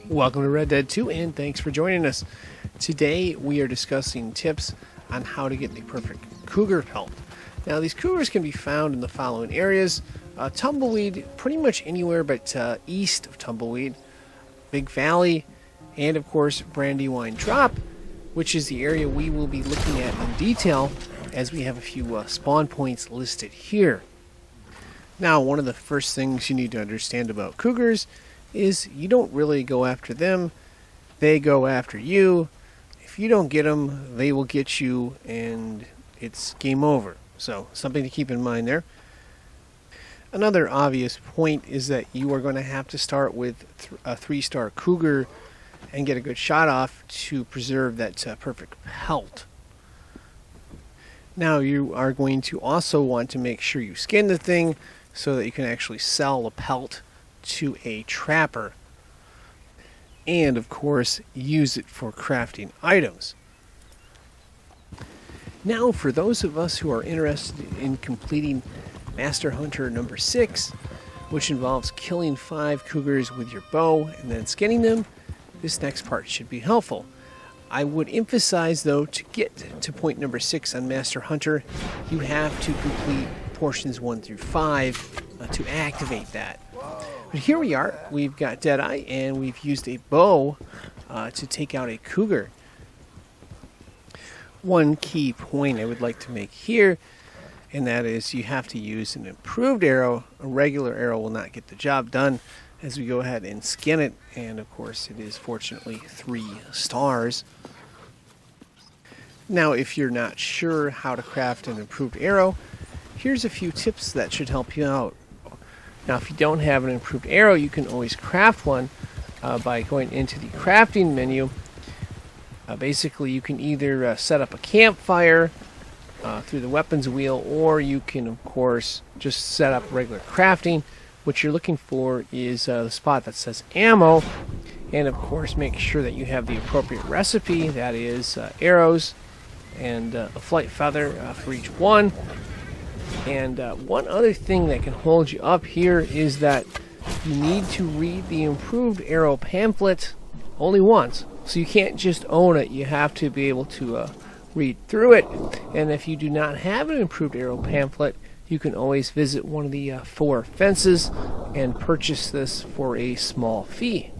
Welcome to Red Dead 2 and thanks for joining us. Today we are discussing tips on how to get the perfect cougar pelt. Now these cougars can be found in the following areas. Tumbleweed, pretty much anywhere but east of Tumbleweed, Big Valley, and of course Brandywine Drop, which is the area we will be looking at in detail as we have a few spawn points listed here. Now one of the first things you need to understand about cougars is you don't really go after them, they go after you. If you don't get them, they will get you and it's game over. So something to keep in mind there. Another obvious point is that you are going to have to start with a 3-star cougar and get a good shot off to preserve that perfect pelt. Now you are going to also want to make sure you skin the thing so that you can actually sell the pelt to a trapper, and of course use it for crafting items. Now for those of us who are interested in completing Master Hunter number 6, which involves killing 5 cougars with your bow and then skinning them, this next part should be helpful. I would emphasize though, to get to point number 6 on Master Hunter, you have to complete portions 1 through 5 to activate that. But here we are, we've got Deadeye, and we've used a bow to take out a cougar. One key point I would like to make here, and that is you have to use an improved arrow. A regular arrow will not get the job done as we go ahead and skin it, and of course it is fortunately 3 stars. Now if you're not sure how to craft an improved arrow, here's a few tips that should help you out. Now if you don't have an improved arrow, you can always craft one by going into the crafting menu. Basically you can either set up a campfire through the weapons wheel, or you can of course just set up regular crafting. What you're looking for is the spot that says ammo, and of course make sure that you have the appropriate recipe, that is arrows and a flight feather for each one. And one other thing that can hold you up here is that you need to read the improved arrow pamphlet only once. So you can't just own it, you have to be able to read through it. And if you do not have an improved arrow pamphlet, you can always visit one of the 4 fences and purchase this for a small fee.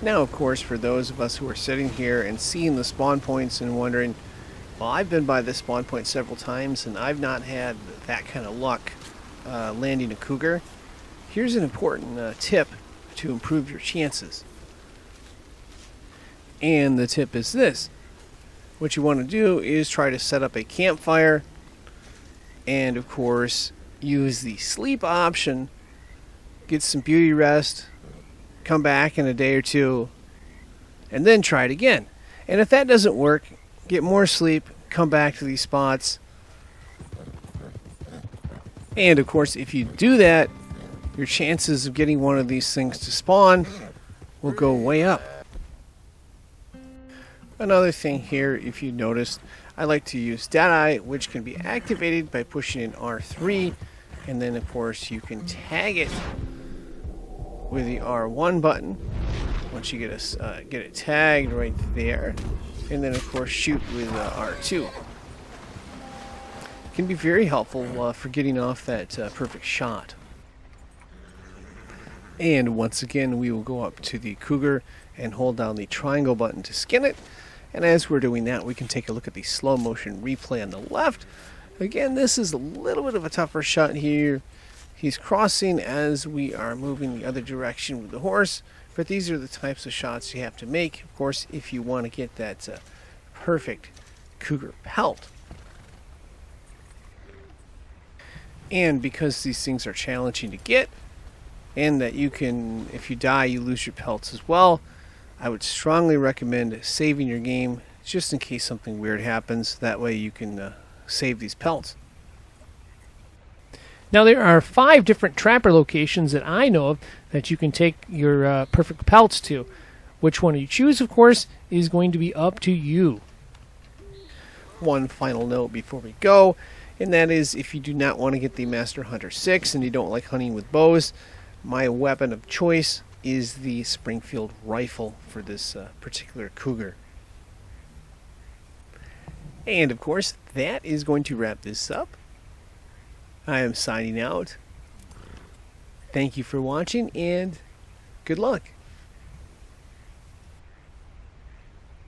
Now of course, for those of us who are sitting here and seeing the spawn points and wondering, well, I've been by this spawn point several times and I've not had that kind of luck landing a cougar. Here's an important tip to improve your chances. And the tip is this. What you want to do is try to set up a campfire and of course use the sleep option, get some beauty rest, come back in a day or two, and then try it again. And if that doesn't work, get more sleep, come back to these spots. And of course, if you do that, your chances of getting one of these things to spawn will go way up. Another thing here, if you noticed, I like to use Deadeye, which can be activated by pushing in R3, and then of course you can tag it with the R1 button. Once you get it tagged right there, and then of course shoot with R2. It can be very helpful for getting off that perfect shot. And once again we will go up to the cougar and hold down the triangle button to skin it. And as we're doing that, we can take a look at the slow motion replay on the left. Again, this is a little bit of a tougher shot here. He's crossing as we are moving the other direction with the horse. But these are the types of shots you have to make, of course, if you want to get that perfect cougar pelt. And because these things are challenging to get, and that you can, if you die, you lose your pelts as well, I would strongly recommend saving your game just in case something weird happens. That way you can save these pelts. Now there are 5 different trapper locations that I know of that you can take your perfect pelts to. Which one you choose, of course, is going to be up to you. One final note before we go, and that is if you do not want to get the Master Hunter 6 and you don't like hunting with bows, my weapon of choice is the Springfield rifle for this particular cougar. And of course, that is going to wrap this up. I am signing out. Thank you for watching, and good luck.